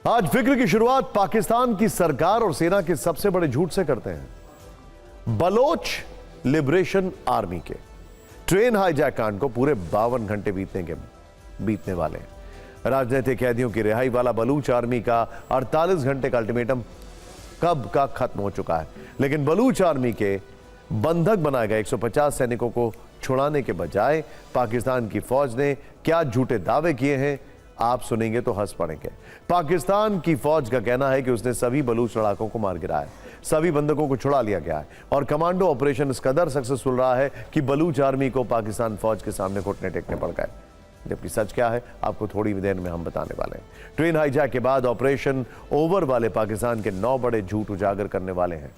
आज फिक्र की शुरुआत पाकिस्तान की सरकार और सेना के सबसे बड़े झूठ से करते हैं। बलोच लिबरेशन आर्मी के ट्रेन हाईजैक कांड को पूरे 52 घंटे बीतने वाले हैं। राजनीतिक कैदियों की रिहाई वाला बलूच आर्मी का 48 घंटे का अल्टीमेटम कब का खत्म हो चुका है, लेकिन बलूच आर्मी के बंधक बनाए गए 150 सैनिकों को छुड़ाने के बजाय पाकिस्तान की फौज ने क्या झूठे दावे किए हैं, आप सुनेंगे तो हंस पड़ेंगे। पाकिस्तान की फौज का कहना है कि उसने सभी बलूच लड़ाकों को मार गिराया है, सभी बंधकों को छुड़ा लिया गया है और कमांडो ऑपरेशन इस कदर सक्सेसफुल रहा है कि बलूच आर्मी को पाकिस्तान फौज के सामने घुटने टेकने पड़ गए। जबकि सच क्या है आपको थोड़ी देर में हम बताने वाले हैं। ट्रेन हाईजैक के बाद ऑपरेशन ओवर वाले पाकिस्तान के 9 बड़े झूठ उजागर करने वाले हैं।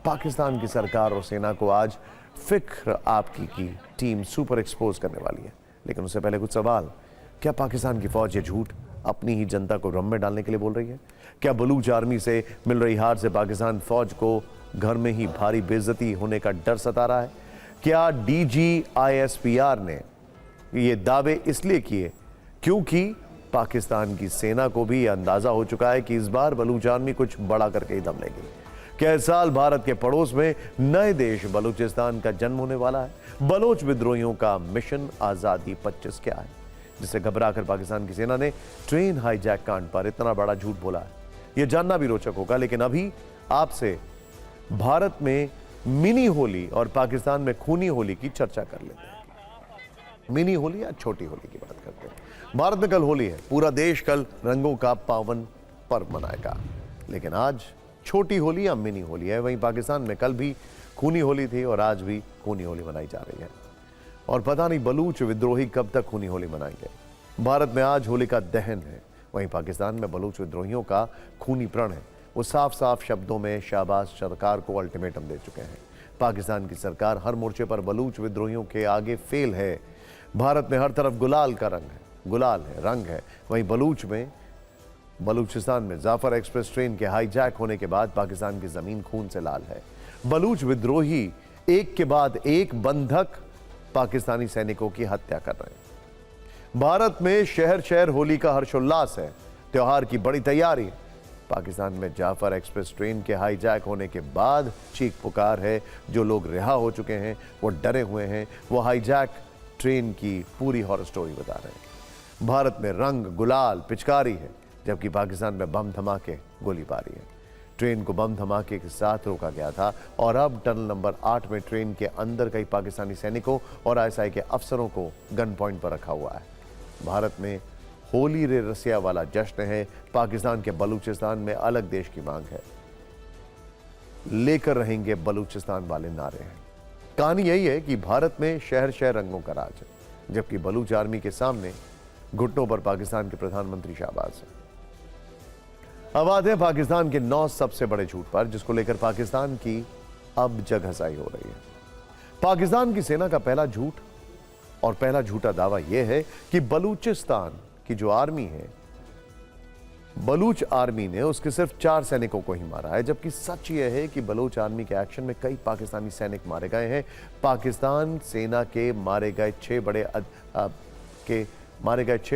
पाकिस्तान की सरकार और सेना को आज फिक्र आपकी की टीम सुपर एक्सपोज करने वाली है, लेकिन उससे पहले कुछ सवाल। क्या पाकिस्तान की फौज ये झूठ अपनी ही जनता को भ्रम में डालने के लिए बोल रही है? क्या बलूच आर्मी से मिल रही हार से पाकिस्तान फौज को घर में ही भारी बेइज्जती होने का डर सता रहा है? क्या DGISPR ने ये दावे इसलिए किए क्योंकि पाकिस्तान की सेना को भी यह अंदाजा हो चुका है कि इस बार बलूच आर्मी कुछ बड़ा करके ही दम लेगी? क्या इस साल भारत के पड़ोस में नए देश बलूचिस्तान का जन्म होने वाला है? बलोच विद्रोहियों का मिशन आजादी 25 क्या है, जिसे घबराकर पाकिस्तान की सेना ने ट्रेन हाईजैक कांड पर इतना बड़ा झूठ बोला है? यह जानना भी रोचक होगा, लेकिन अभी आपसे भारत में मिनी होली और पाकिस्तान में खूनी होली की चर्चा कर लेते हैं। मिनी होली या छोटी होली की बात करते हैं। भारत में कल होली है, पूरा देश कल रंगों का पावन पर्व मनाएगा, लेकिन आज छोटी होली या मिनी होली है। वहीं पाकिस्तान में कल भी खूनी होली थी और आज भी खूनी होली मनाई जा रही है, और पता नहीं बलूच विद्रोही कब तक खूनी होली मनाएंगे। भारत में आज होली का दहन है, वहीं पाकिस्तान में बलूच विद्रोहियों का खूनी प्रण है। वो साफ साफ शब्दों में शहबाज सरकार को अल्टीमेटम दे चुके हैं। पाकिस्तान की सरकार हर मोर्चे पर बलूच विद्रोहियों के आगे फेल है। भारत में हर तरफ गुलाल का रंग है, गुलाल है, रंग है। वहीं बलूचिस्तान में जाफर एक्सप्रेस ट्रेन के हाईजैक होने के बाद पाकिस्तान की जमीन खून से लाल है। बलूच विद्रोही एक के बाद एक बंधक पाकिस्तानी सैनिकों की हत्या कर रहे हैं। भारत में शहर शहर होली का हर्षोल्लास है, त्योहार की बड़ी तैयारी है। पाकिस्तान में जाफर एक्सप्रेस ट्रेन के हाईजैक होने के बाद चीख पुकार है। जो लोग रिहा हो चुके हैं वो डरे हुए हैं, वो हाईजैक ट्रेन की पूरी हॉरर स्टोरी बता रहे हैं। भारत में रंग, गुलाल, पिचकारी है, जबकि पाकिस्तान में बम धमाके, गोलीबारी है। ट्रेन को बम धमाके के साथ रोका गया था और अब टनल नंबर 8 में ट्रेन के अंदर कई पाकिस्तानी सैनिकों और ISI के अफसरों को गन पॉइंट पर रखा हुआ है। भारत में होली रे रसिया वाला जश्न है। पाकिस्तान के बलूचिस्तान में अलग देश की मांग है, लेकर रहेंगे बलूचिस्तान वाले नारे हैं। कहानी यही है कि भारत में शहर शहर रंगों का राज है, जबकि बलूच आर्मी के सामने घुटनों पर पाकिस्तान के प्रधानमंत्री शहबाज हैं। अब आते हैं पाकिस्तान के 9 सबसे बड़े झूठ पर, जिसको लेकर पाकिस्तान की अब जगहसाई हो रही है। पाकिस्तान की सेना का पहला झूठ और पहला झूठा दावा यह है कि बलूचिस्तान की जो आर्मी है, बलूच आर्मी ने उसके सिर्फ 4 सैनिकों को ही मारा है, जबकि सच यह है कि बलूच आर्मी के एक्शन में कई पाकिस्तानी सैनिक मारे गए हैं। पाकिस्तान सेना के मारे गए 6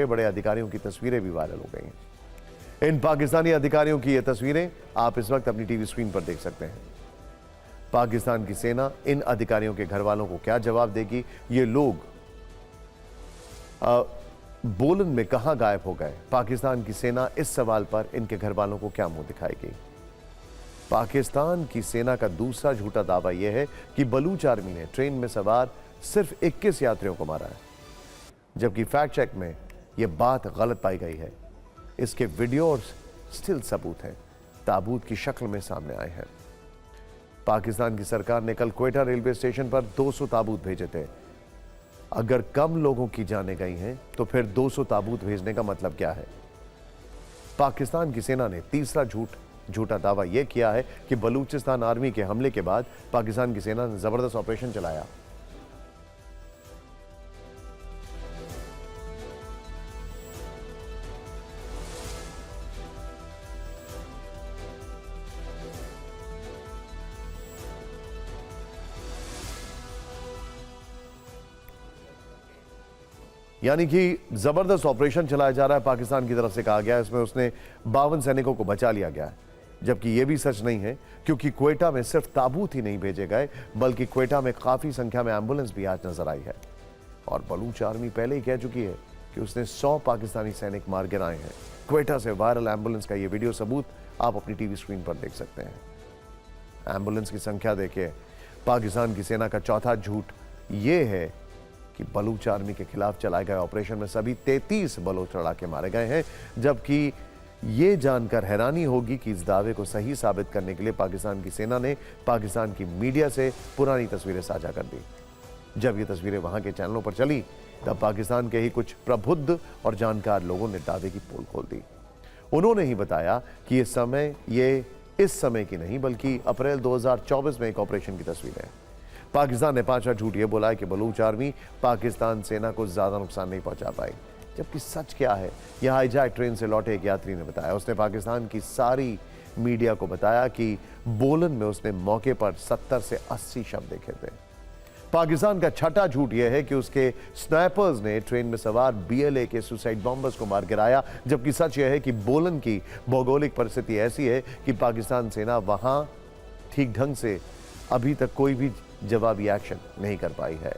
बड़े अधिकारियों की तस्वीरें भी वायरल हो गई हैं। इन पाकिस्तानी अधिकारियों की ये तस्वीरें आप इस वक्त अपनी टीवी स्क्रीन पर देख सकते हैं। पाकिस्तान की सेना इन अधिकारियों के घर वालों को क्या जवाब देगी? ये लोग बोलन में कहां गायब हो गए? पाकिस्तान की सेना इस सवाल पर इनके घर वालों को क्या मुंह दिखाएगी? पाकिस्तान की सेना का दूसरा झूठा दावा यह है कि बलूच आर्मी ने ट्रेन में सवार सिर्फ 21 यात्रियों को मारा है, जबकि फैक्ट चेक में यह बात गलत पाई गई है। इसके वीडियो और स्टिल सबूत हैं, ताबूत की शक्ल में सामने आए हैं। पाकिस्तान की सरकार ने कल क्वेटा रेलवे स्टेशन पर 200 ताबूत भेजे थे। अगर कम लोगों की जानें गई हैं तो फिर 200 ताबूत भेजने का मतलब क्या है? पाकिस्तान की सेना ने तीसरा झूठा दावा यह किया है कि बलूचिस्तान आर्मी के हमले के बाद पाकिस्तान की सेना ने जबरदस्त ऑपरेशन चलाया। यानी कि जबरदस्त ऑपरेशन चलाया जा रहा है पाकिस्तान की तरफ से, कहा गया है इसमें उसने 52 सैनिकों को बचा लिया गया है, जबकि यह भी सच नहीं है, क्योंकि क्वेटा में सिर्फ ताबूत ही नहीं भेजे गए बल्कि क्वेटा में काफी संख्या में एम्बुलेंस भी आज नजर आई है। और बलूच आर्मी पहले ही कह चुकी है कि उसने 100 पाकिस्तानी सैनिक मार गिराए हैं। क्वेटा से वायरल एम्बुलेंस का यह वीडियो सबूत आप अपनी टीवी स्क्रीन पर देख सकते हैं। एम्बुलेंस की संख्या देखिए। पाकिस्तान की सेना का चौथा झूठ यह है कि बलूच आर्मी के खिलाफ चलाए गए ऑपरेशन में सभी 33 बलोच लड़ाके मारे गए हैं, जबकि यह जानकर हैरानी होगी कि इस दावे को सही साबित करने के लिए पाकिस्तान की सेना ने पाकिस्तान की मीडिया से पुरानी तस्वीरें साझा कर दी। जब ये तस्वीरें वहां के चैनलों पर चली तब पाकिस्तान के ही कुछ प्रबुद्ध और जानकार लोगों ने दावे की पोल खोल दी। उन्होंने ही बताया कि ये इस समय की नहीं बल्कि अप्रैल 2024 में एक ऑपरेशन की तस्वीर है। पाकिस्तान ने पांचवा झूठ यह बोला है कि बलूच आर्मी पाकिस्तान सेना को ज्यादा नुकसान नहीं पहुंचा पाई, जबकि सच क्या है यह हाईजैक ट्रेन से लौटे एक यात्री ने बताया। उसने पाकिस्तान की सारी मीडिया को बताया कि बोलन में उसने मौके पर 70 से 80 शव देखे थे। पाकिस्तान का छठा झूठ यह है कि उसके स्नाइपर्स ने ट्रेन में सवार BLA के सुसाइड बॉम्बर्स को मार गिराया, जबकि सच यह है कि बोलन की भौगोलिक परिस्थिति ऐसी है कि पाकिस्तान सेना वहां ठीक ढंग से अभी तक कोई भी जवाबी एक्शन नहीं कर पाई है।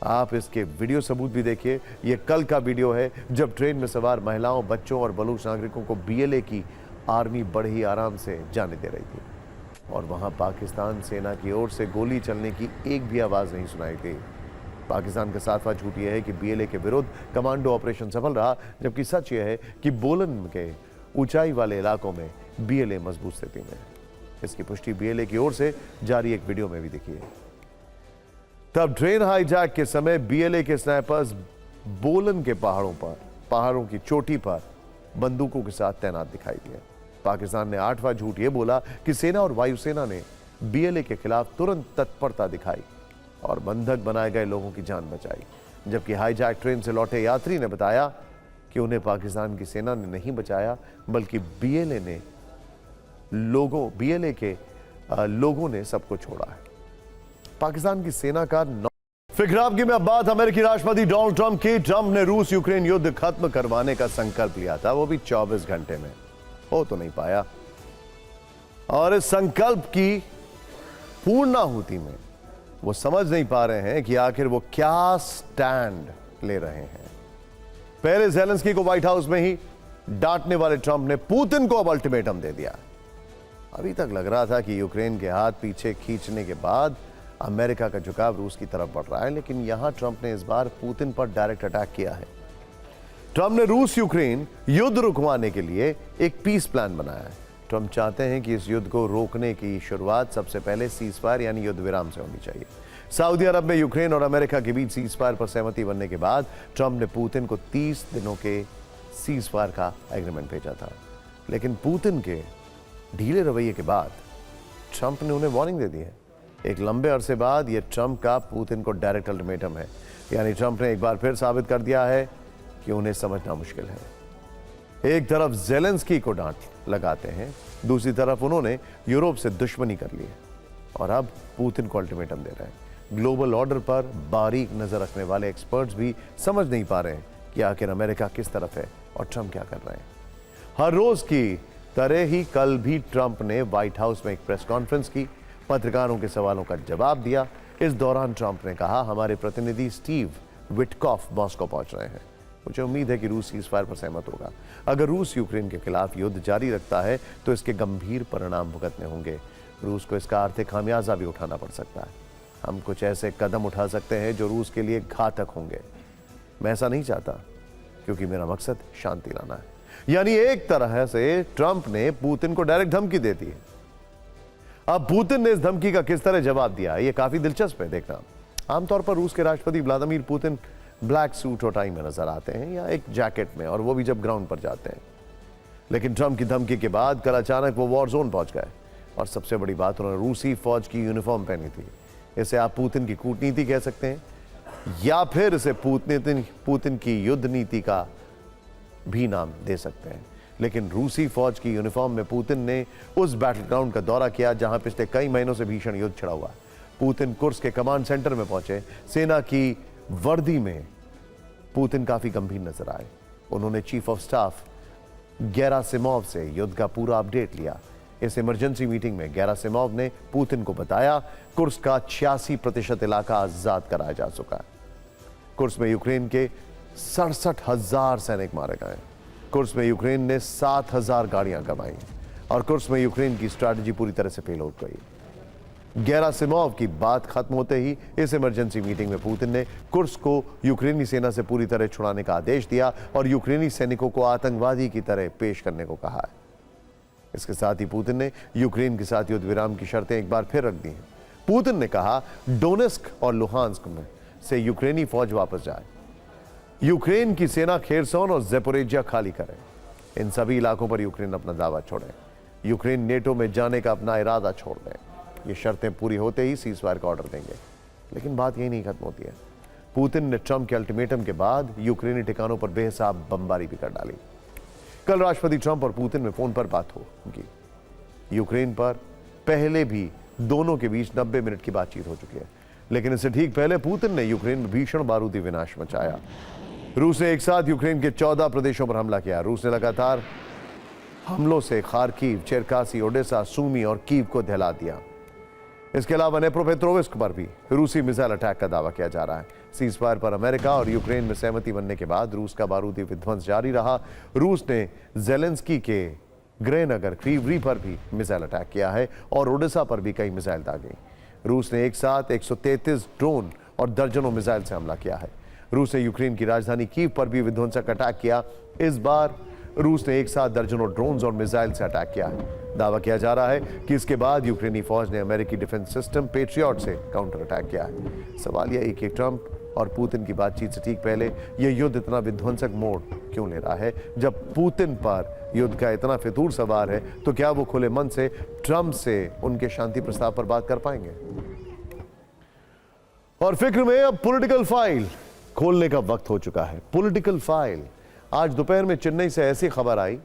आप इसके वीडियो सबूत भी देखिए। यह कल का वीडियो है जब ट्रेन में सवार महिलाओं, बच्चों और बलूच नागरिकों को BLA की आर्मी बड़े ही आराम से जाने दे रही थी और वहां पाकिस्तान सेना की ओर से गोली चलने की एक भी आवाज नहीं सुनाई दी। पाकिस्तान का सातवां झूठ यह है कि BLA के विरुद्ध कमांडो ऑपरेशन सफल रहा, जबकि सच यह है कि बोलन के ऊंचाई वाले इलाकों में BLA मजबूत स्थिति में। इसकी पुष्टि BLA की ओर से जारी एक वीडियो में भी दिखी है। तब ट्रेन हाईजैक के समय BLA के स्नाइपर्स बोलन के पहाड़ों की चोटी पर बंदूकों के साथ तैनात दिखाई दिए। पाकिस्तान ने आठवां झूठ यह बोला कि सेना और वायुसेना ने BLA के खिलाफ तुरंत तत्परता दिखाई और बंधक बनाए गए लोगों की जान बचाई, जबकि हाईजैक ट्रेन से लौटे यात्री ने बताया कि उन्हें पाकिस्तान की सेना ने नहीं बचाया बल्कि BLA के लोगों ने सबको छोड़ा है। पाकिस्तान की सेना का फिक्राब की में अब बात अमेरिकी राष्ट्रपति डोनाल्ड ट्रंप की। ट्रंप ने रूस यूक्रेन युद्ध खत्म करवाने का संकल्प लिया था, वो भी 24 घंटे में। हो तो नहीं पाया और इस संकल्प की पूर्णाहुति में वो समझ नहीं पा रहे हैं कि आखिर वो क्या स्टैंड ले रहे हैं। पहले ज़ेलेंस्की को व्हाइट हाउस में ही डांटने वाले ट्रंप ने पुतिन को अब अल्टीमेटम दे दिया। अभी तक लग रहा था कि यूक्रेन के हाथ पीछे खींचने के बाद अमेरिका का झुकाव रूस की तरफ बढ़ रहा है, लेकिन यहां ट्रंप ने इस बार पुतिन पर डायरेक्ट अटैक किया है। ट्रंप ने रूस यूक्रेन युद्ध रुकवाने के लिए एक पीस प्लान बनाया है। ट्रंप चाहते हैं कि इस युद्ध को रोकने की शुरुआत सबसे पहले सीजफायर यानी युद्ध विराम से होनी चाहिए। सऊदी अरब में यूक्रेन और अमेरिका के बीच सीजफायर पर सहमति बनने के बाद ट्रंप ने पुतिन को 30 दिनों के सीजफायर का एग्रीमेंट भेजा था, लेकिन पुतिन के ढीले रवैये के बाद ट्रंप ने उन्हें वार्निंग दे दी है। एक लंबे अरसे बाद यह ट्रंप का पुतिन को डायरेक्ट अल्टीमेटम है, यानी ट्रंप ने एक बार फिर साबित कर दिया है कि उन्हें समझना मुश्किल है। एक तरफ ज़ेलेंस्की को डांट लगाते हैं, दूसरी तरफ उन्होंने यूरोप से दुश्मनी कर ली है और अब पुतिन को अल्टीमेटम दे रहे हैं। ग्लोबल ऑर्डर पर बारीक नजर रखने वाले एक्सपर्ट्स भी समझ नहीं पा रहे हैं कि आखिर अमेरिका किस तरफ है और ट्रंप क्या कर रहे हैं। हर रोज की तरह ही कल भी ट्रंप ने व्हाइट हाउस में एक प्रेस कॉन्फ्रेंस की, पत्रकारों के सवालों का जवाब दिया। इस दौरान ट्रंप ने कहा, हमारे प्रतिनिधि स्टीव विटकॉफ मॉस्को पहुंच रहे हैं। मुझे उम्मीद है कि रूस सीजफायर पर सहमत होगा। अगर रूस यूक्रेन के खिलाफ युद्ध जारी रखता है तो इसके गंभीर परिणाम भुगतने होंगे। रूस को इसका आर्थिक खामियाजा भी उठाना पड़ सकता है। हम कुछ ऐसे कदम उठा सकते हैं जो रूस के लिए घातक होंगे। मैं ऐसा नहीं चाहता, क्योंकि मेरा मकसद शांति लाना है। यानी एक तरह से ट्रंप ने पुतिन को डायरेक्ट धमकी दे दी है। अब पुतिन ने इस धमकी का किस तरह जवाब दिया है, यह काफी दिलचस्प है देखना। आमतौर पर रूस के राष्ट्रपति व्लादिमीर पुतिन ब्लैक सूट और टाई में नजर आते हैं या एक जैकेट में, और वो भी जब ग्राउंड पर जाते हैं। लेकिन ट्रंप की धमकी के बाद कल अचानक वो वॉर जोन पहुंच गए और सबसे बड़ी बात, उन्होंने रूसी फौज की यूनिफॉर्म पहनी थी। इसे आप पुतिन की कूटनीति कह सकते हैं या फिर इसे पुतिन की युद्ध नीति का भी नाम दे सकते हैं। लेकिन रूसी फौज की यूनिफॉर्म में पुतिन ने उस बैटल ग्राउंड का दौरा किया जहां पिछले कई महीनों से भीषण युद्ध छिड़ा हुआ। पुतिन कुर्स्क के कमांड सेंटर में पहुंचे, सेना की वर्दी में पुतिन काफी गंभीर नजर आए। उन्होंने चीफ ऑफ स्टाफ गेरासिमोव से युद्ध का पूरा अपडेट लिया। इस इमरजेंसी मीटिंग में गेरासिमोव ने पुतिन को बताया कुर्स्क का 86% इलाका आजाद कराया जा चुका है। कुर्स्क में यूक्रेन के 67,000 सैनिक मारे गए। कुर्स्क में यूक्रेन ने 7,000 गाड़ियां गंवाई और कुर्स्क में यूक्रेन की स्ट्रैटेजी पूरी तरह से फेल हो गई। गेरासिमोव की बात खत्म होते ही इस इमरजेंसी मीटिंग में पुतिन ने कुर्स्क को यूक्रेनी सेना से पूरी तरह छुड़ाने का आदेश दिया और यूक्रेनी सैनिकों को आतंकवादी की तरह पेश करने को कहा है। इसके साथ ही पुतिन ने यूक्रेन के साथ युद्ध विराम की शर्तें एक बार फिर रख दी हैं। पुतिन ने कहा डोनेस्क और लुहांस्क में से यूक्रेनी फौज वापस जाए, यूक्रेन की सेना खेरसोन और ज़ेपोरिजिया खाली करे, इन सभी इलाकों पर यूक्रेन अपना दावा छोड़े, यूक्रेन नेटो में जाने का अपना इरादा छोड़ दें। ये शर्तें पूरी होते ही सीज़फायर का ऑर्डर देंगे। लेकिन बात यही नहीं खत्म होती है। पुतिन ने ट्रंप के अल्टीमेटम के बाद यूक्रेनी ठिकानों पर बेहिसाब बमबारी भी कर डाली। कल राष्ट्रपति ट्रंप और पुतिन में फोन पर बात हो उनकी। यूक्रेन पर पहले भी दोनों के बीच 90 मिनट की बातचीत हो चुकी है, लेकिन इससे ठीक पहले पुतिन ने यूक्रेन में भीषण बारूदी विनाश मचाया। रूस ने एक साथ यूक्रेन के 14 प्रदेशों पर हमला किया। रूस ने लगातार हमलों से खार्किव, चेरकासी, ओडेसा, सूमी और कीव को दहला दिया। इसके अलावा नेप्रोपेट्रोविस्क पर भी रूसी मिसाइल अटैक का दावा किया जा रहा है। सीज़फायर पर अमेरिका और यूक्रेन में सहमति बनने के बाद रूस का बारूदी विध्वंस जारी रहा। रूस ने जेलेंस्की के गृहनगर क्रीवरी पर भी मिसाइल अटैक किया है और ओडेसा पर भी कई मिसाइल दागे। रूस ने एक साथ 133 ड्रोन और दर्जनों मिसाइल से हमला किया है। रूस ने यूक्रेन की राजधानी कीव पर भी विध्वंसक अटैक किया। इस बार रूस ने एक साथ दर्जनों ड्रोन्स और मिसाइल से अटैक किया है। दावा किया जा रहा है कि इसके बाद यूक्रेनी फौज ने अमेरिकी डिफेंस सिस्टम पेट्रियट से काउंटर अटैक किया है। सवाल यह है कि ट्रंप और पुतिन की बातचीत से ठीक पहले यह युद्ध इतना विध्वंसक मोड़ क्यों ले रहा है? जब पुतिन पर युद्ध का इतना फितूर सवार है तो क्या वो खुले मन से ट्रंप से उनके शांति प्रस्ताव पर बात कर पाएंगे? और फिक्र में अब पॉलिटिकल फाइल खोलने का वक्त हो चुका है। पॉलिटिकल फाइल आज दोपहर में चेन्नई से ऐसी खबर आई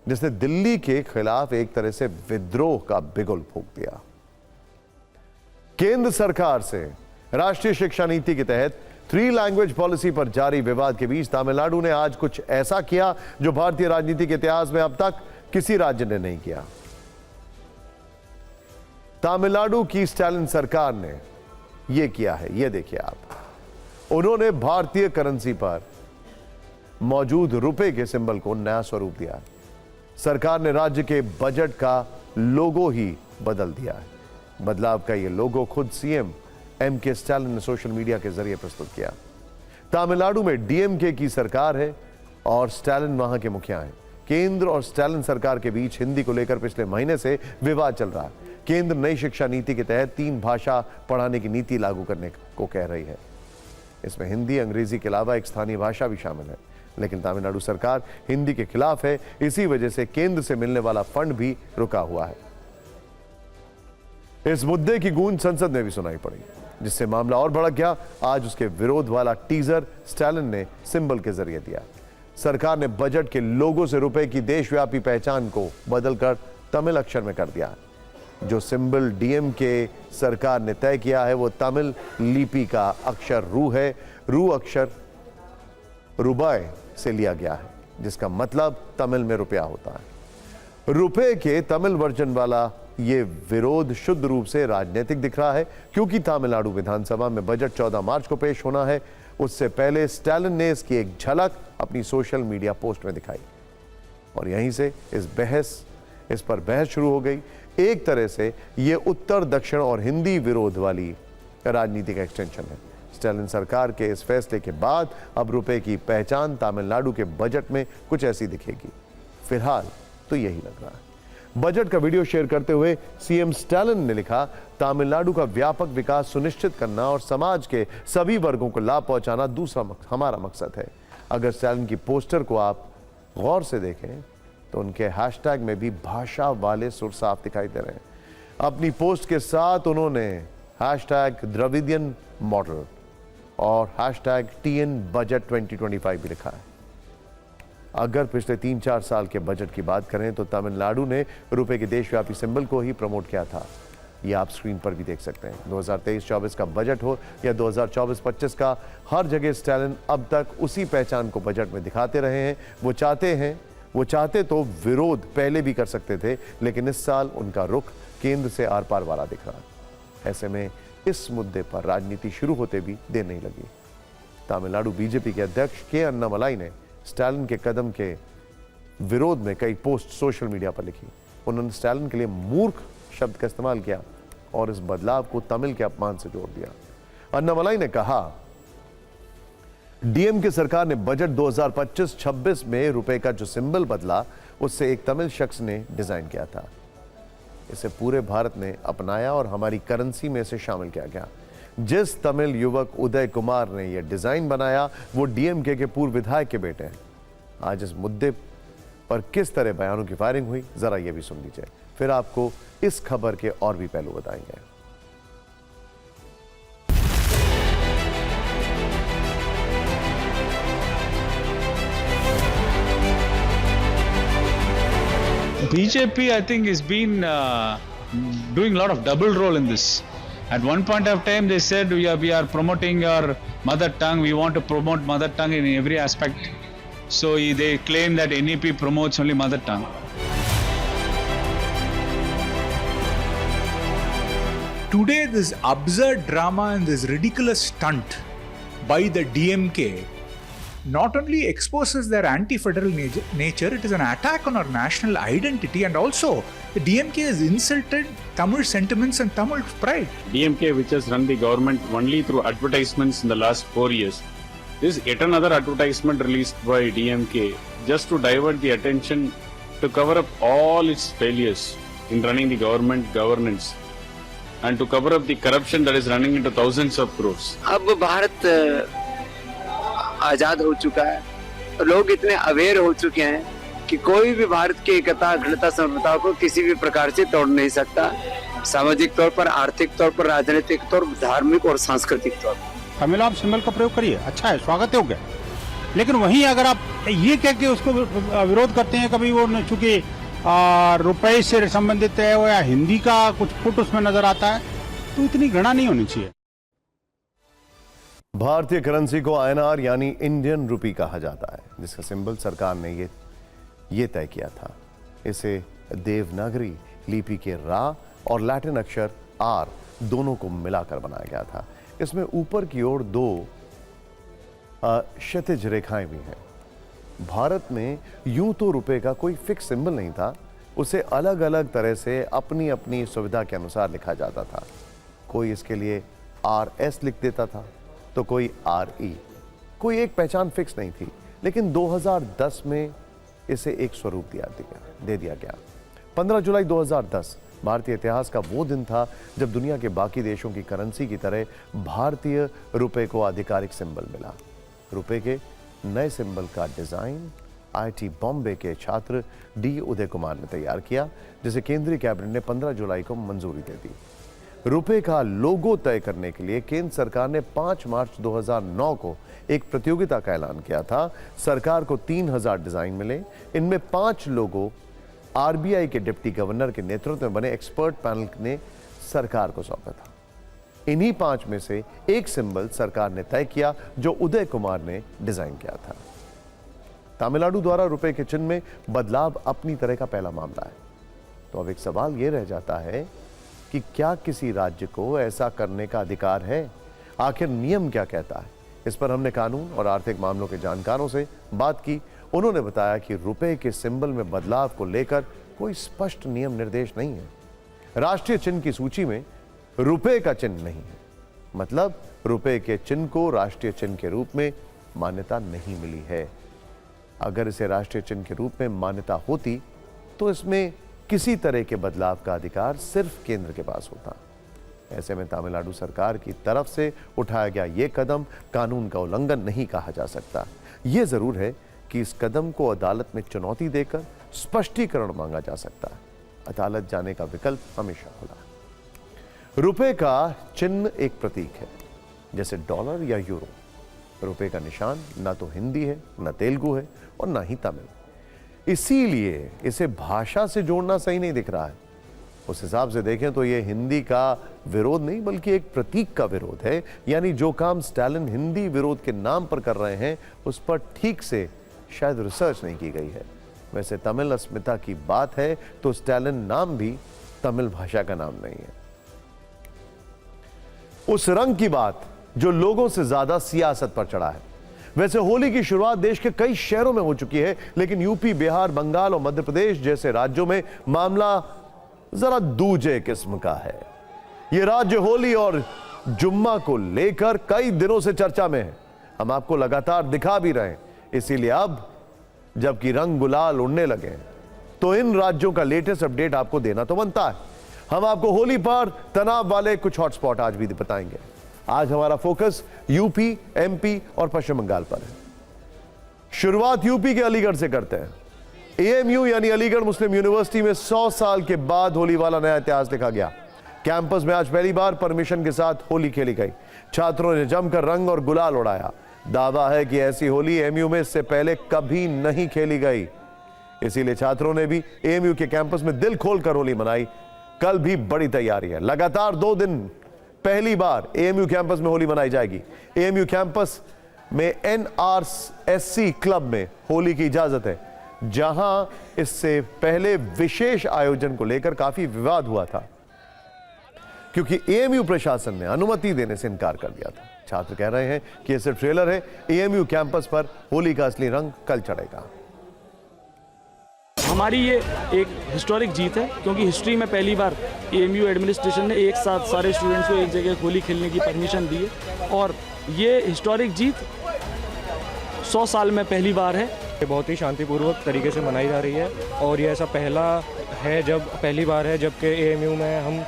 जिसने दिल्ली के खिलाफ एक तरह से विद्रोह का बिगुल फूंक दिया। केंद्र सरकार से राष्ट्रीय शिक्षा नीति के तहत 3 लैंग्वेज पॉलिसी पर जारी विवाद के बीच तमिलनाडु ने आज कुछ ऐसा किया जो भारतीय राजनीति के इतिहास में अब तक किसी राज्य ने नहीं किया। तमिलनाडु की स्टालिन सरकार ने यह किया है, यह देखिए आप। उन्होंने भारतीय करेंसी पर मौजूद रुपए के सिंबल को नया स्वरूप दिया। सरकार ने राज्य के बजट का लोगो ही बदल दिया है। बदलाव का यह लोगो खुद सीएम एमके स्टालिन ने सोशल मीडिया के जरिए प्रस्तुत किया। तमिलनाडु में डीएमके की सरकार है और स्टालिन वहां के मुखिया हैं। केंद्र और स्टालिन सरकार के बीच हिंदी को लेकर पिछले महीने से विवाद चल रहा है। केंद्र नई शिक्षा नीति के तहत 3 भाषा पढ़ाने की नीति लागू करने को कह रही है। इसमें हिंदी, अंग्रेजी के अलावा एक स्थानीय भाषा भी शामिल है, लेकिन तमिलनाडु सरकार हिंदी के खिलाफ है। इसी वजह से केंद्र से मिलने वाला फंड भी रुका हुआ है। इस मुद्दे की गूंज संसद में भी सुनाई पड़ी, जिससे मामला और भड़क गया। आज उसके विरोध वाला टीजर स्टालिन ने सिंबल के जरिए दिया। सरकार ने बजट के लोगों से रुपए की देशव्यापी पहचान को बदलकर तमिल अक्षर में कर दिया। जो सिंबल डीएमके सरकार ने तय किया है वो तमिल लिपि का अक्षर रू है। रू अक्षर रुपए से लिया गया है, जिसका मतलब तमिल में रुपया होता है। रुपए के तमिल वर्जन वाला ये विरोध शुद्ध रूप से राजनीतिक दिख रहा है, क्योंकि तमिलनाडु विधानसभा में बजट 14 मार्च को पेश होना है। उससे पहले स्टालिन ने इसकी एक झलक अपनी सोशल मीडिया पोस्ट में दिखाई और यहीं से इस पर बहस शुरू हो गई। एक तरह से ये उत्तर दक्षिण और हिंदी विरोध वाली राजनीति का एक्सटेंशन है। स्टालिन सरकार के इस फैसले के बाद अब रुपए की पहचान तमिलनाडु के बजट में कुछ ऐसी दिखेगी। फिलहाल तो यही लग रहा है। बजट का वीडियो शेयर करते हुए सीएम स्टालिन ने लिखा, तमिलनाडु का व्यापक विकास सुनिश्चित करना और समाज के सभी वर्गों को लाभ पहुंचाना दूसरा हमारा मकसद है। अगर स्टालिन की पोस्टर को आप गौर से देखें तो उनके हैशटैग में भी भाषा वाले सुर साफ दिखाई दे रहे हैं। अपनी पोस्ट के साथ उन्होंने हैशटैग द्रविडियन मॉडल और हैशटैग TN बजट 2025 भी लिखा है। अगर पिछले 3-4 साल के बजट की बात करें तो तमिलनाडु ने रुपए के देशव्यापी सिंबल को ही प्रमोट किया था। ये आप स्क्रीन पर भी देख सकते हैं। 2023-24 का बजट हो या 2024-25 का, हर जगह स्टालिन अब तक उसी पहचान को बजट में दिखाते रहे हैं। वो चाहते तो विरोध पहले भी कर सकते थे, लेकिन इस साल उनका रुख केंद्र से आर पार वाला दिख रहा है। ऐसे में इस मुद्दे पर राजनीति शुरू होते भी देर नहीं लगी। तमिलनाडु बीजेपी के अध्यक्ष के अन्नामलाई ने स्टालिन के कदम के विरोध में कई पोस्ट सोशल मीडिया पर लिखी। उन्होंने स्टालिन के लिए मूर्ख शब्द का इस्तेमाल किया और इस बदलाव को तमिल के अपमान से जोड़ दिया। अन्नामलाई ने कहा, डीएमके सरकार ने बजट 2025-26 में रुपए का जो सिंबल बदला, उससे एक तमिल शख्स ने डिजाइन किया था। इसे पूरे भारत ने अपनाया और हमारी करेंसी में इसे शामिल किया गया। जिस तमिल युवक उदय कुमार ने यह डिजाइन बनाया, वो डीएमके के पूर्व विधायक के बेटे हैं। आज इस मुद्दे पर किस तरह बयानों की फायरिंग हुई, जरा यह भी सुन लीजिए, फिर आपको इस खबर के और भी पहलू बताएंगे। BJP, I think, has been doing a lot of double role in this. At one point of time, they said we are promoting our mother tongue. We want to promote mother tongue in every aspect. So they claim that NEP promotes only mother tongue. Today, this absurd drama and this ridiculous stunt by the DMK not only exposes their anti-federal nature, it is an attack on our national identity, and also the DMK has insulted Tamil sentiments and Tamil pride. DMK, which has run the government only through advertisements in the last 4 years, this is yet another advertisement released by DMK just to divert the attention to cover up all its failures in running the government governance and to cover up the corruption that is running into thousands of crores. अब भारत आजाद हो चुका है, लोग इतने aware हो चुके हैं कि कोई भी भारत की एकता, अखंडता, संप्रभुता को किसी भी प्रकार से तोड़ नहीं सकता। सामाजिक तौर पर, आर्थिक तौर पर, राजनीतिक तौर पर, धार्मिक और सांस्कृतिक तौर पर। तमिल आप सिंबल का प्रयोग करिए, अच्छा है, स्वागत है, हो गया। लेकिन वहीं अगर आप ये कह के उसको विरोध करते हैं, कभी वो चूंकि रुपए से संबंधित है या हिंदी का कुछ फुट उसमें नजर आता है, तो इतनी घृणा नहीं होनी चाहिए। भारतीय करेंसी को INR यानी इंडियन रुपी कहा जाता है, जिसका सिंबल सरकार ने ये तय किया था। इसे देवनागरी लिपि के रा और लैटिन अक्षर आर दोनों को मिलाकर बनाया गया था। इसमें ऊपर की ओर 2 क्षैतिज रेखाएं भी हैं। भारत में यूं तो रुपए का कोई फिक्स सिंबल नहीं था, उसे अलग अलग तरह से अपनी अपनी सुविधा के अनुसार लिखा जाता था। कोई इसके लिए RS लिख देता था तो कोई RE, कोई एक पहचान फिक्स नहीं थी। लेकिन 2010 में इसे एक स्वरूप दे दिया गया। 15 जुलाई 2010 भारतीय इतिहास का वो दिन था जब दुनिया के बाकी देशों की करेंसी की तरह भारतीय रुपए को आधिकारिक सिंबल मिला। रुपए के नए सिंबल का डिजाइन IIT बॉम्बे के छात्र D उदय कुमार ने तैयार किया, जिसे केंद्रीय कैबिनेट ने 15 जुलाई को मंजूरी दे दी। रुपए का लोगो तय करने के लिए केंद्र सरकार ने 5 मार्च 2009 को एक प्रतियोगिता का ऐलान किया था। सरकार को 3000 डिजाइन मिले। इनमें 5 लोगो RBI के डिप्टी गवर्नर के नेतृत्व में बने एक्सपर्ट पैनल ने सरकार को सौंपा था। इन्हीं 5 में से एक सिंबल सरकार ने तय किया, जो उदय कुमार ने डिजाइन किया था। तमिलनाडु द्वारा रुपए के चिन्ह में बदलाव अपनी तरह का पहला मामला है। तो अब एक सवाल यह रह जाता है कि क्या किसी राज्य को ऐसा करने का अधिकार है? आखिर नियम क्या कहता है? इस पर हमने कानून और आर्थिक मामलों के जानकारों से बात की। उन्होंने बताया कि रुपए के सिंबल में बदलाव को लेकर कोई स्पष्ट नियम निर्देश नहीं है। राष्ट्रीय चिन्ह की सूची में रुपए का चिन्ह नहीं है, मतलब रुपए के चिन्ह को राष्ट्रीय चिन्ह के रूप में मान्यता नहीं मिली है। अगर इसे राष्ट्रीय चिन्ह के रूप में मान्यता होती तो इसमें किसी तरह के बदलाव का अधिकार सिर्फ केंद्र के पास होता। ऐसे में तमिलनाडु सरकार की तरफ से उठाया गया यह कदम कानून का उल्लंघन नहीं कहा जा सकता। यह जरूर है कि इस कदम को अदालत में चुनौती देकर स्पष्टीकरण मांगा जा सकता है। अदालत जाने का विकल्प हमेशा खुला है। रुपए का चिन्ह एक प्रतीक है, जैसे डॉलर या यूरो। रुपए का निशान ना तो हिंदी है, ना तेलुगु है और ना ही तमिल। इसीलिए इसे भाषा से जोड़ना सही नहीं दिख रहा है। उस हिसाब से देखें तो ये हिंदी का विरोध नहीं बल्कि एक प्रतीक का विरोध है। यानी जो काम स्टालिन हिंदी विरोध के नाम पर कर रहे हैं उस पर ठीक से शायद रिसर्च नहीं की गई है। वैसे तमिल अस्मिता की बात है तो स्टालिन नाम भी तमिल भाषा का नाम नहीं है। उस रंग की बात जो लोगों से ज्यादा सियासत पर चढ़ा है। वैसे होली की शुरुआत देश के कई शहरों में हो चुकी है, लेकिन यूपी, बिहार, बंगाल और मध्य प्रदेश जैसे राज्यों में मामला जरा दूजे किस्म का है। यह राज्य होली और जुम्मा को लेकर कई दिनों से चर्चा में है। हम आपको लगातार दिखा भी रहे हैं। इसीलिए अब जबकि रंग गुलाल उड़ने लगे हैं तो इन राज्यों का लेटेस्ट अपडेट आपको देना तो बनता है। हम आपको होली पर तनाव वाले कुछ हॉटस्पॉट आज भी बताएंगे। आज हमारा फोकस यूपी, एमपी और पश्चिम बंगाल पर है। शुरुआत यूपी के अलीगढ़ से करते हैं। एएमयू यानी अलीगढ़ मुस्लिम यूनिवर्सिटी में 100 साल के बाद होली वाला नया इतिहास लिखा गया। कैंपस में आज पहली बार परमिशन के साथ होली खेली गई। छात्रों ने जमकर रंग और गुलाल उड़ाया। दावा है कि ऐसी होली एएमयू में इससे पहले कभी नहीं खेली गई, इसीलिए छात्रों ने भी एएमयू के कैंपस में दिल खोलकर होली मनाई। कल भी बड़ी तैयारी है। लगातार 2 दिन पहली बार एएमयू कैंपस में होली मनाई जाएगी। एएमयू कैंपस में एनआरएससी क्लब में होली की इजाजत है, जहां इससे पहले विशेष आयोजन को लेकर काफी विवाद हुआ था क्योंकि एएमयू प्रशासन ने अनुमति देने से इनकार कर दिया था। छात्र कह रहे हैं कि यह सिर्फ ट्रेलर है। एएमयू कैंपस पर होली का असली रंग कल चढ़ेगा। हमारी ये एक हिस्टोरिक जीत है क्योंकि हिस्ट्री में पहली बार एएमयू एडमिनिस्ट्रेशन ने एक साथ सारे स्टूडेंट्स को एक जगह होली खेलने की परमिशन दी है और ये हिस्टोरिक जीत 100 साल में पहली बार है। ये बहुत ही शांतिपूर्वक तरीके से मनाई जा रही है और ये ऐसा पहली बार है जबकि एएमयू में हम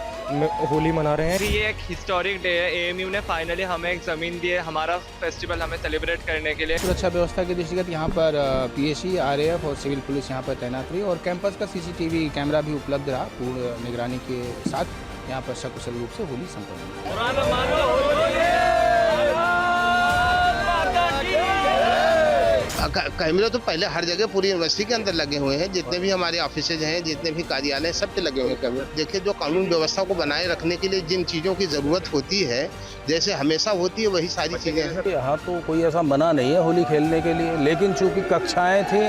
होली मना रहे हैं। ये एक हिस्टोरिक डे है। एएमयू ने फाइनली हमें एक ज़मीन दी है हमारा फेस्टिवल हमें सेलिब्रेट करने के लिए। सुरक्षा व्यवस्था के दृष्टिगत यहाँ पर पीएसी, आरएएफ और सिविल पुलिस यहाँ पर तैनात रही और कैंपस का सीसीटीवी कैमरा भी उपलब्ध रहा। पूर्ण निगरानी के साथ यहाँ पर सकुशल रूप से होली संपन्न। कैमरे तो पहले हर जगह पूरी यूनिवर्सिटी के अंदर लगे हुए हैं। जितने भी हमारे ऑफिसेज हैं, जितने भी कार्यालय हैं, सब पे लगे हुए हैं कैमरे। देखिए, जो कानून व्यवस्था को बनाए रखने के लिए जिन चीज़ों की ज़रूरत होती है, जैसे हमेशा होती है, वही सारी चीज़ें हैं। यहाँ तो कोई ऐसा मना नहीं है होली खेलने के लिए, लेकिन चूँकि कक्षाएँ थी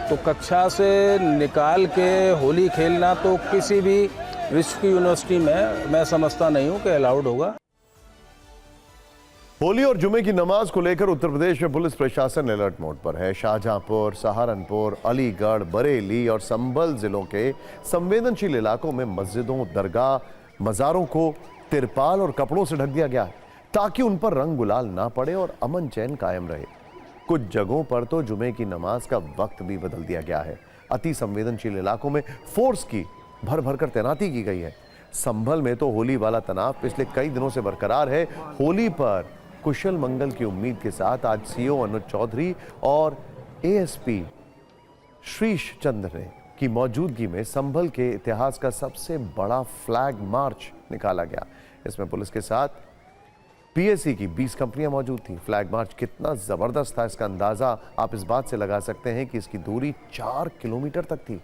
तो कक्षा से निकाल के होली खेलना तो किसी भी विश्व की यूनिवर्सिटी में मैं समझता नहीं हूँ कि अलाउड होगा। होली और जुमे की नमाज को लेकर उत्तर प्रदेश में पुलिस प्रशासन अलर्ट मोड पर है। शाहजहांपुर, सहारनपुर, अलीगढ़, बरेली और संभल जिलों के संवेदनशील इलाकों में मस्जिदों, दरगाह, मज़ारों को तिरपाल और कपड़ों से ढक दिया गया है ताकि उन पर रंग गुलाल ना पड़े और अमन चैन कायम रहे। कुछ जगहों पर तो जुमे की नमाज का वक्त भी बदल दिया गया है। अति संवेदनशील इलाकों में फोर्स की भर भर कर तैनाती की गई है। संभल में तो होली वाला तनाव पिछले कई दिनों से बरकरार है। होली पर कुशल मंगल की उम्मीद के साथ आज सीओ अनुज चौधरी और एएसपी श्रीश चंद्र की मौजूदगी में संभल के इतिहास का सबसे बड़ा फ्लैग मार्च निकाला गया। इसमें पुलिस के साथ पीएससी की 20 कंपनियां मौजूद थी। फ्लैग मार्च कितना जबरदस्त था इसका अंदाजा आप इस बात से लगा सकते हैं कि इसकी दूरी 4 किलोमीटर तक थी।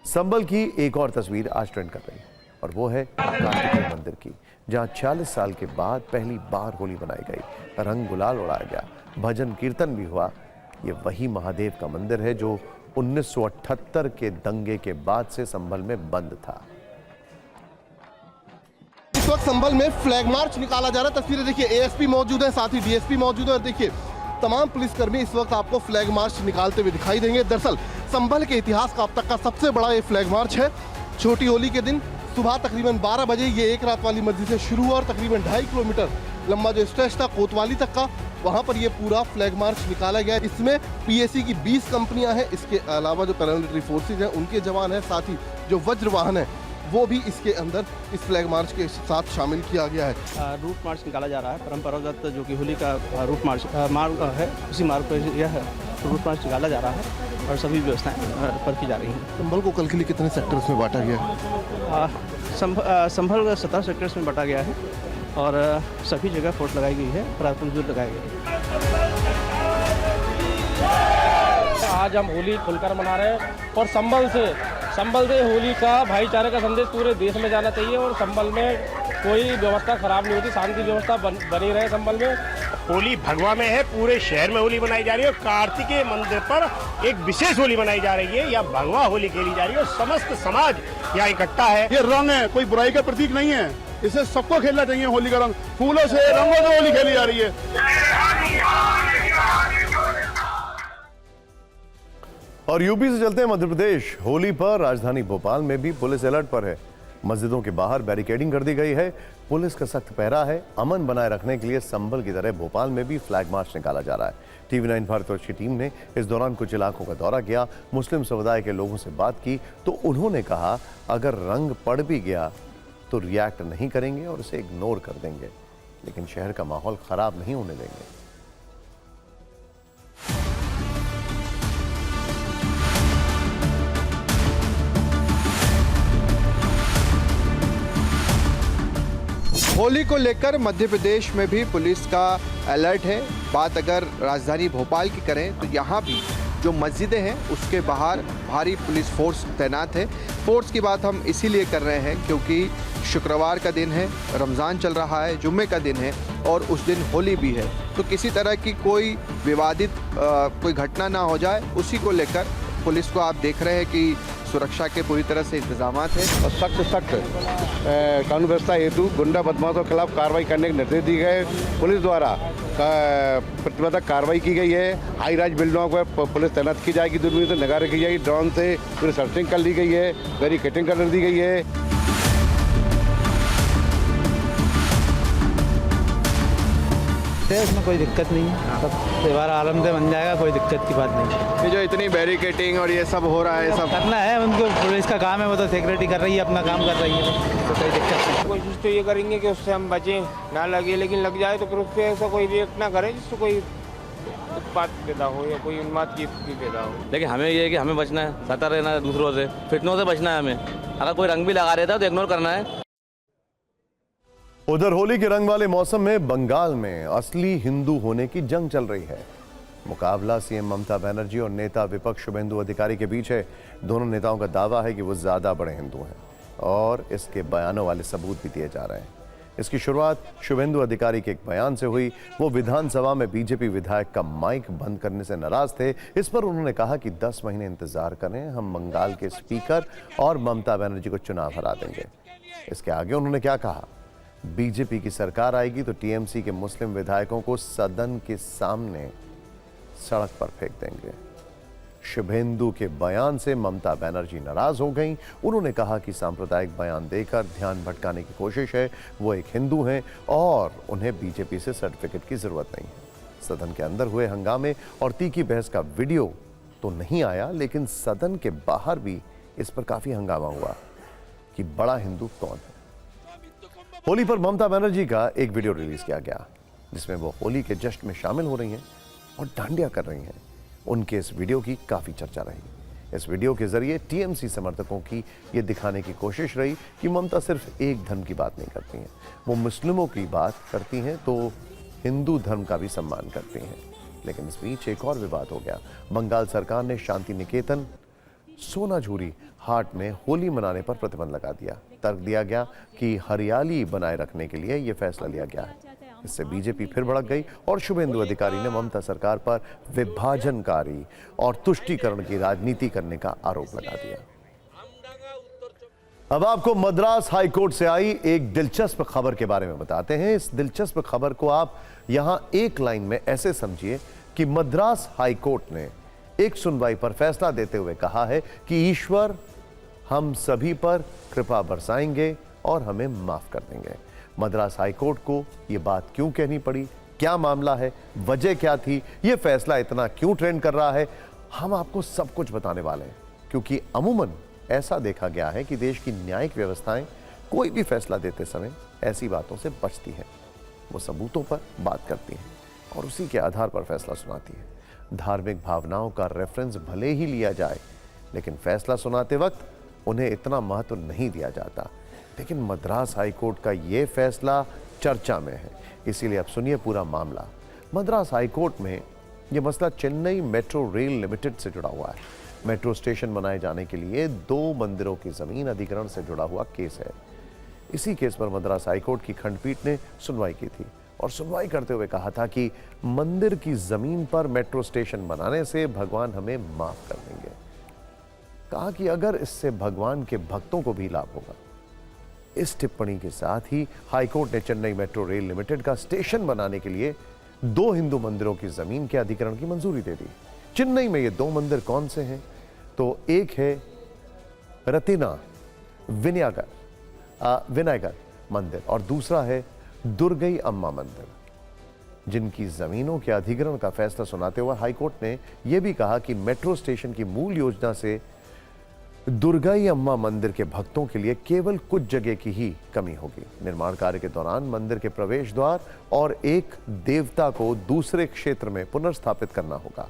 संभल की एक और तस्वीर आज ट्रेंड कर रही है और वो है कार्तिकेय मंदिर की, जहां 40 साल के बाद पहली बार होली मनाई गई, रंग गुलाल उड़ाया गया, भजन कीर्तन भी हुआ। ये वही महादेव का मंदिर है जो 1978 के दंगे के बाद से संभल में बंद था। इस वक्त संभल में फ्लैग मार्च निकाला जा रहा है। तस्वीरें देखिए, एएसपी मौजूद है, साथ ही डीएसपी मौजूद है और देखिए तमाम पुलिसकर्मी इस वक्त आपको फ्लैग मार्च निकालते हुए दिखाई देंगे। दरअसल संभल के इतिहास का अब तक का सबसे बड़ा ये फ्लैग मार्च है। छोटी होली के दिन सुबह तकरीबन 12 बजे ये एक रात वाली मस्जिद से शुरू हुआ और तकरीबन 2.5 किलोमीटर लंबा जो स्ट्रेच था कोतवाली तक का, वहां पर ये पूरा फ्लैग मार्च निकाला गया। इसमें पीएससी की 20 कंपनियां हैं, इसके अलावा जो पैरामिलिट्री फोर्सेज हैं उनके जवान हैं, साथ ही जो वज्र वाहन है वो भी इसके अंदर इस फ्लैग मार्च के साथ शामिल किया गया है। रूट मार्च निकाला जा रहा है, परंपरागत जो कि होली का रूट मार्च मार्ग है, उसी मार्ग पर यह रूट मार्च निकाला जा रहा है और सभी व्यवस्थाएं पर की जा रही हैं। संभल को कल के लिए कितने सेक्टर्स में बांटा गया है? संभल 17 सेक्टर्स में बांटा गया है और सभी जगह फोर्स लगाई गई है, पराक्रम जोर लगाए गए हैं। आज हम होली खुलकर मना रहे हैं और संभल से संभल से होली का भाईचारे का संदेश पूरे देश में जाना चाहिए और संभल में कोई व्यवस्था खराब नहीं होती, शांति व्यवस्था बनी रहे संभल में। होली भगवा में है, पूरे शहर में होली मनाई जा रही है और कार्तिकेय मंदिर पर एक विशेष होली मनाई जा रही है, या भगवा होली खेली जा रही है और समस्त समाज यहाँ इकट्ठा है। ये रंग है, कोई बुराई का प्रतीक नहीं है, इसे सबको खेलना चाहिए। होली का रंग फूलों से, रंगों से होली खेली जा रही है। और यूपी से चलते हैं मध्य प्रदेश। होली पर राजधानी भोपाल में भी पुलिस अलर्ट पर है। मस्जिदों के बाहर बैरिकेडिंग कर दी गई है, पुलिस का सख्त पहरा है। अमन बनाए रखने के लिए संभल की तरह भोपाल में भी फ्लैग मार्च निकाला जा रहा है। TV9 भारतवर्ष की टीम ने इस दौरान कुछ इलाकों का दौरा किया, मुस्लिम समुदाय के लोगों से बात की तो उन्होंने कहा अगर रंग पड़ भी गया तो रिएक्ट नहीं करेंगे और उसे इग्नोर कर देंगे, लेकिन शहर का माहौल खराब नहीं होने देंगे। होली को लेकर मध्य प्रदेश में भी पुलिस का अलर्ट है। बात अगर राजधानी भोपाल की करें तो यहाँ भी जो मस्जिदें हैं उसके बाहर भारी पुलिस फोर्स तैनात है। फोर्स की बात हम इसीलिए कर रहे हैं क्योंकि शुक्रवार का दिन है, रमज़ान चल रहा है, जुम्मे का दिन है और उस दिन होली भी है, तो किसी तरह की कोई विवादित कोई घटना ना हो जाए, उसी को लेकर पुलिस को आप देख रहे हैं कि सुरक्षा के पूरी तरह से इंतजाम हैं और सख्त कानून व्यवस्था हेतु गुंडा बदमाशों के खिलाफ कार्रवाई करने के निर्देश दिए गए। पुलिस द्वारा प्रतिबंधक कार्रवाई की गई है। हाई राइज बिल्डिंगों पर पुलिस तैनात की जाएगी, दूरबीन से निगाह रखी जाएगी, ड्रोन से पूरी सर्चिंग कर ली गई है, बैरिकेडिंग कर दी गई है। इसमें कोई दिक्कत नहीं है, सब त्यौहार आराम से बन जाएगा, कोई दिक्कत की बात नहीं। ये जो इतनी बैरिकेडिंग और ये सब हो रहा है, सब करना है उनको, पुलिस का काम है, वो तो सिक्योरिटी कर रही है, अपना काम कर रही है, तो कोई दिक्कत नहीं। कोशिश तो ये करेंगे कि उससे हम बचें, ना लगे, लेकिन लग जाए तो फिर उस पर ऐसा कोई रिएक्ट ना करे जिससे कोई उत्पात पैदा हो या कोई उन्माद की स्थिति पैदा हो। लेकिन हमें ये है कि हमें बचना है, सतर्क रहना है, दूसरों से फितनों से बचना है। हमें अगर कोई रंग भी लगा रहता है तो इग्नोर करना है। उधर होली के रंग वाले मौसम में बंगाल में असली हिंदू होने की जंग चल रही है। मुकाबला सीएम ममता बनर्जी और नेता विपक्ष शुभेंदु अधिकारी के बीच है। दोनों नेताओं का दावा है कि वो ज्यादा बड़े हिंदू हैं और इसके बयानों वाले सबूत भी दिए जा रहे हैं। इसकी शुरुआत शुभेंदु अधिकारी के एक बयान से हुई। वो विधानसभा में बीजेपी विधायक का माइक बंद करने से नाराज थे। इस पर उन्होंने कहा कि 10 महीने इंतजार करें, हम बंगाल के स्पीकर और ममता बनर्जी को चुनाव हरा देंगे। इसके आगे उन्होंने क्या कहा, बीजेपी की सरकार आएगी तो टीएमसी के मुस्लिम विधायकों को सदन के सामने सड़क पर फेंक देंगे। शुभेंदु के बयान से ममता बनर्जी नाराज हो गईं। उन्होंने कहा कि सांप्रदायिक बयान देकर ध्यान भटकाने की कोशिश है। वो एक हिंदू हैं और उन्हें बीजेपी से सर्टिफिकेट की जरूरत नहीं है। सदन के अंदर हुए हंगामे और तीखी बहस का वीडियो तो नहीं आया, लेकिन सदन के बाहर भी इस पर काफी हंगामा हुआ कि बड़ा हिंदू कौन है। होली पर ममता बनर्जी का एक वीडियो रिलीज किया गया जिसमें वो होली के जश्न में शामिल हो रही हैं और डांडिया कर रही हैं। उनके इस वीडियो की काफी चर्चा रही। इस वीडियो के जरिए टीएमसी समर्थकों की ये दिखाने की कोशिश रही कि ममता सिर्फ एक धर्म की बात नहीं करती हैं, वो मुस्लिमों की बात करती हैं तो हिंदू धर्म का भी सम्मान करती हैं। लेकिन इस बीच एक और विवाद हो गया। बंगाल सरकार ने शांति निकेतन सोनाझुरी हाट में होली मनाने पर प्रतिबंध लगा दिया। तर्क दिया गया कि हरियाली बनाए रखने के लिए यह फैसला लिया गया है। इससे बीजेपी फिर भड़क गई और शुभेंदु अधिकारी ने ममता सरकार पर विभाजनकारी और तुष्टीकरण की राजनीति करने का आरोप लगा दिया। अब आपको मद्रास हाईकोर्ट से आई एक दिलचस्प खबर के बारे में बताते हैं। इस दिलचस्प खबर को आप यहां एक लाइन में ऐसे समझिए कि मद्रास हाईकोर्ट ने एक सुनवाई पर फैसला देते हुए कहा है कि ईश्वर हम सभी पर कृपा बरसाएंगे और हमें माफ कर देंगे। मद्रास हाईकोर्ट को यह बात क्यों कहनी पड़ी, क्या मामला है, वजह क्या थी, यह फैसला इतना क्यों ट्रेंड कर रहा है, हम आपको सब कुछ बताने वाले हैं। क्योंकि अमूमन ऐसा देखा गया है कि देश की न्यायिक व्यवस्थाएं कोई भी फैसला देते समय ऐसी बातों से बचती है। वो सबूतों पर बात करती हैं और उसी के आधार पर फैसला सुनाती है। धार्मिक भावनाओं का रेफरेंस भले ही लिया जाए, लेकिन फैसला सुनाते वक्त उन्हें इतना महत्व नहीं दिया जाता। लेकिन मद्रास हाईकोर्ट का यह फैसला चर्चा में है, इसीलिए अब सुनिए पूरा मामला। मद्रास हाईकोर्ट में यह मसला चेन्नई मेट्रो रेल लिमिटेड से जुड़ा हुआ है। मेट्रो स्टेशन बनाए जाने के लिए 2 मंदिरों की जमीन अधिग्रहण से जुड़ा हुआ केस है। इसी केस पर मद्रास हाईकोर्ट की खंडपीठ ने सुनवाई की थी और सुनवाई करते हुए कहा था कि मंदिर की जमीन पर मेट्रो स्टेशन बनाने से भगवान हमें माफ कर देंगे। कहा कि अगर इससे भगवान के भक्तों को भी लाभ होगा। इस टिप्पणी के साथ ही हाईकोर्ट ने चेन्नई मेट्रो रेल लिमिटेड का स्टेशन बनाने के लिए 2 हिंदू मंदिरों की जमीन के अधिग्रहण की मंजूरी दे दी। चेन्नई में ये 2 मंदिर कौन से हैं? तो एक है रतिना विनायकर मंदिर और दूसरा है दुर्गई अम्मा मंदिर, जिनकी जमीनों के अधिग्रहण का फैसला सुनाते हुए हाईकोर्ट ने यह भी कहा कि मेट्रो स्टेशन की मूल योजना से दुर्गाई अम्मा मंदिर के भक्तों के लिए केवल कुछ जगह की ही कमी होगी। निर्माण कार्य के दौरान मंदिर के प्रवेश द्वार और एक देवता को दूसरे क्षेत्र में पुनर्स्थापित करना होगा,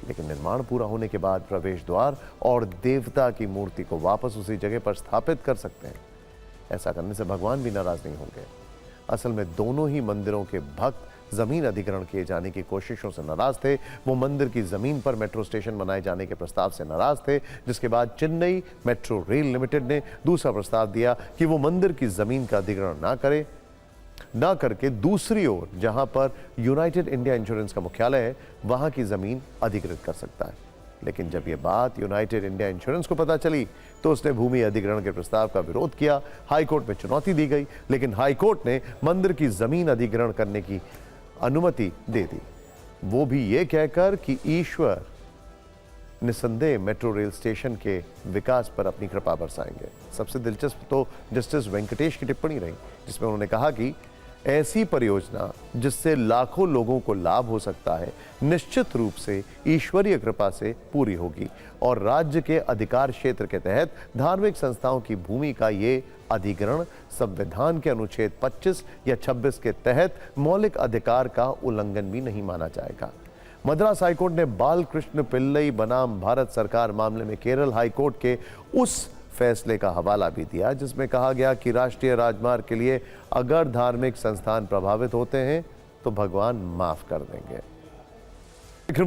लेकिन निर्माण पूरा होने के बाद प्रवेश द्वार और देवता की मूर्ति को वापस उसी जगह पर स्थापित कर सकते हैं। ऐसा करने से भगवान भी नाराज नहीं होंगे। असल में दोनों ही मंदिरों के भक्त जमीन अधिग्रहण किए जाने की कोशिशों से नाराज थे। वो मंदिर की जमीन पर मेट्रो स्टेशन बनाए जाने के प्रस्ताव से नाराज थे, जिसके बाद चेन्नई मेट्रो रेल लिमिटेड ने दूसरा प्रस्ताव दिया कि वो मंदिर की जमीन का अधिग्रहण ना करके दूसरी ओर जहां पर यूनाइटेड इंडिया इंश्योरेंस का मुख्यालय है वहां की जमीन अधिग्रहित कर सकता है। लेकिन जब यह बात यूनाइटेड इंडिया इंश्योरेंस को पता चली तो उसने भूमि अधिग्रहण के प्रस्ताव का विरोध किया। हाईकोर्ट में चुनौती दी गई, लेकिन हाईकोर्ट ने मंदिर की जमीन अधिग्रहण करने की अनुमति दे दी, वो भी ये कहकर कि ईश्वर निसंदेह मेट्रो रेल स्टेशन के विकास पर अपनी कृपा बरसाएंगे। सबसे दिलचस्प तो जस्टिस वेंकटेश की टिप्पणी रही, जिसमें उन्होंने कहा कि ऐसी परियोजना जिससे लाखों लोगों को लाभ हो सकता है निश्चित रूप से ईश्वरीय कृपा से पूरी होगी और राज्य के अधिकार क्षेत्र के तहत धार्मिक संस्थाओं की भूमि का ये अधिग्रहण संविधान के अनुच्छेद 25 या 26 के तहत मौलिक अधिकार का उल्लंघन भी नहीं माना जाएगा। मद्रास हाईकोर्ट ने बालकृष्ण पिल्लई बनाम भारत सरकार मामले में केरल हाईकोर्ट के उस फैसले का हवाला भी दिया जिसमें कहा गया कि राष्ट्रीय राजमार्ग के लिए अगर धार्मिक संस्थान प्रभावित होते हैं तो भगवान माफ कर देंगे।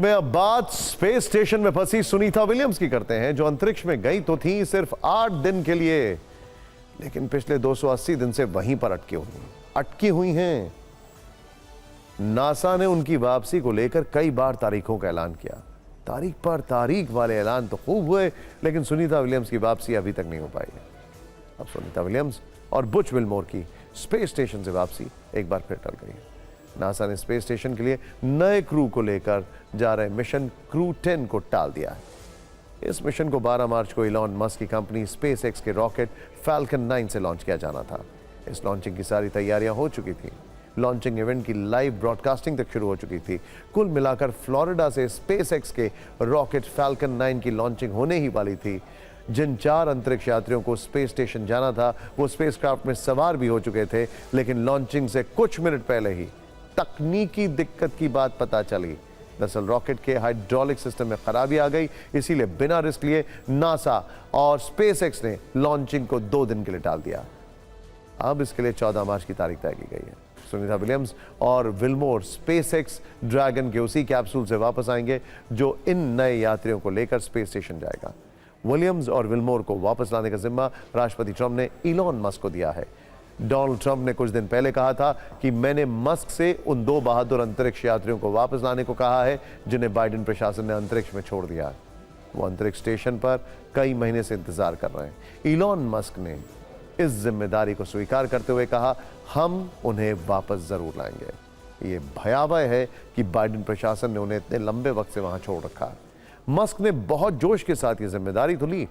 अब बात स्पेस स्टेशन में फंसी सुनीता विलियम्स की करते हैं, जो अंतरिक्ष में गई तो थी सिर्फ 8 दिन के लिए, लेकिन पिछले 280 दिन से वहीं पर अटकी हुई हैं। नासा ने उनकी वापसी को लेकर कई बार तारीखों का ऐलान किया। तारीख पर तारीख वाले ऐलान तो खूब हुए, लेकिन सुनीता विलियम्स की वापसी अभी तक नहीं हो पाई है। अब सुनीता विलियम्स और बुच विल्मोर की स्पेस स्टेशन से वापसी एक बार फिर टल गई है। नासा ने स्पेस स्टेशन के लिए नए क्रू को लेकर जा रहे मिशन क्रू 10 को टाल दिया है। इस मिशन को 12 मार्च को इलॉन मस्क की कंपनी स्पेस एक्स के रॉकेट फैल्कन 9 से लॉन्च किया जाना था। इस लॉन्चिंग की सारी तैयारियां हो चुकी थी। लॉन्चिंग इवेंट की लाइव ब्रॉडकास्टिंग तक शुरू हो चुकी थी। कुल मिलाकर फ्लोरिडा से स्पेस एक्स के रॉकेट फैल्कन 9 की लॉन्चिंग होने ही वाली थी। जिन 4 अंतरिक्ष यात्रियों को स्पेस स्टेशन जाना था वो स्पेसक्राफ्ट में सवार भी हो चुके थे, लेकिन लॉन्चिंग से कुछ मिनट पहले ही तकनीकी दिक्कत की बात पता चली। दरअसल रॉकेट के हाइड्रोलिक सिस्टम में खराबी आ गई, इसीलिए बिना रिस्क लिए नासा और स्पेस एक्स ने लॉन्चिंग को 2 दिन के लिए टाल दिया। अब इसके लिए 14 मार्च की तारीख तय की गई है। सुनीता विलियम्स और विल्मोर स्पेस एक्स ड्रैगन के उसी कैप्सूल से वापस आएंगे जो इन नए यात्रियों को लेकर स्पेस स्टेशन जाएगा। विलियम्स और विल्मोर को वापस लाने का जिम्मा राष्ट्रपति ट्रंप ने इलॉन मस्क को दिया है। डोनाल्ड ट्रंप ने कुछ दिन पहले कहा था कि मैंने मस्क से उन 2 बहादुर अंतरिक्ष यात्रियों को वापस लाने को कहा है जिन्हें बाइडेन प्रशासन ने अंतरिक्ष में छोड़ दिया है। वो अंतरिक्ष स्टेशन पर कई महीने से इंतजार कर रहे हैं। इलॉन मस्क ने इस जिम्मेदारी को स्वीकार करते हुए कहा, हम उन्हें वापस जरूर लाएंगे। ये भयावह है कि बाइडेन प्रशासन ने उन्हें इतने लंबे वक्त से वहां छोड़ रखा है। मस्क ने बहुत जोश के साथ ये जिम्मेदारी तो ली,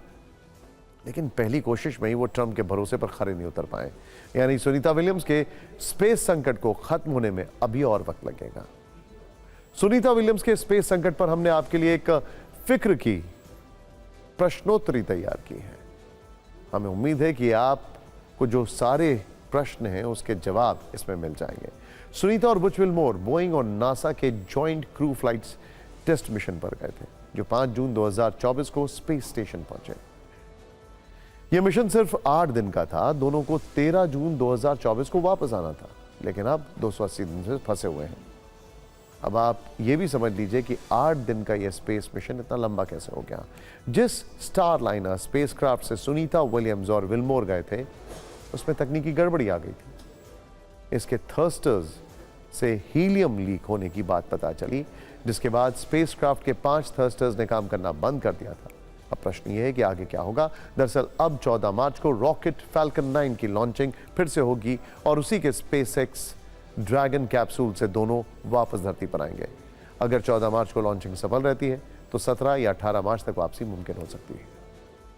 लेकिन पहली कोशिश में ही वो ट्रंप के भरोसे पर खरे नहीं उतर पाए। यानी सुनीता विलियम्स के स्पेस संकट को खत्म होने में अभी और वक्त लगेगा। सुनीता विलियम्स के स्पेस संकट पर हमने आपके लिए एक फिक्र की प्रश्नोत्तरी तैयार की है। हमें उम्मीद है कि आपको जो सारे प्रश्न हैं उसके जवाब इसमें मिल जाएंगे। सुनीता और बुच विल्मोर बोइंग और नासा के joint crew flights test mission पर गए थे, जो 5 जून 2024 को स्पेस स्टेशन पहुंचे। यह मिशन सिर्फ 8 दिन का था। दोनों को 13 जून 2024 को वापस आना था, लेकिन अब 280 दिन से फंसे हुए हैं। अब आप ये भी समझ लीजिए कि 8 दिन का ये स्पेस मिशन इतना लंबा कैसे हो गया। जिस स्टारलाइनर स्पेसक्राफ्ट से सुनीता विलियम्स और विल्मोर गए थे उसमें तकनीकी गड़बड़ी आ गई थी। इसके थर्स्टर्स से हीलियम लीक होने की बात पता चली, जिसके बाद स्पेसक्राफ्ट के 5 थर्स्टर्स ने काम करना बंद कर दिया था। अब प्रश्न ये है कि आगे क्या होगा। दरअसल अब 14 मार्च को रॉकेट फैल्कन 9 की लॉन्चिंग फिर से होगी और उसी के स्पेसएक्स ड्रैगन कैप्सूल से दोनों वापस धरती पर आएंगे। अगर 14 मार्च को लॉन्चिंग सफल रहती है तो 17 या 18 मार्च तक वापसी मुमकिन हो सकती है।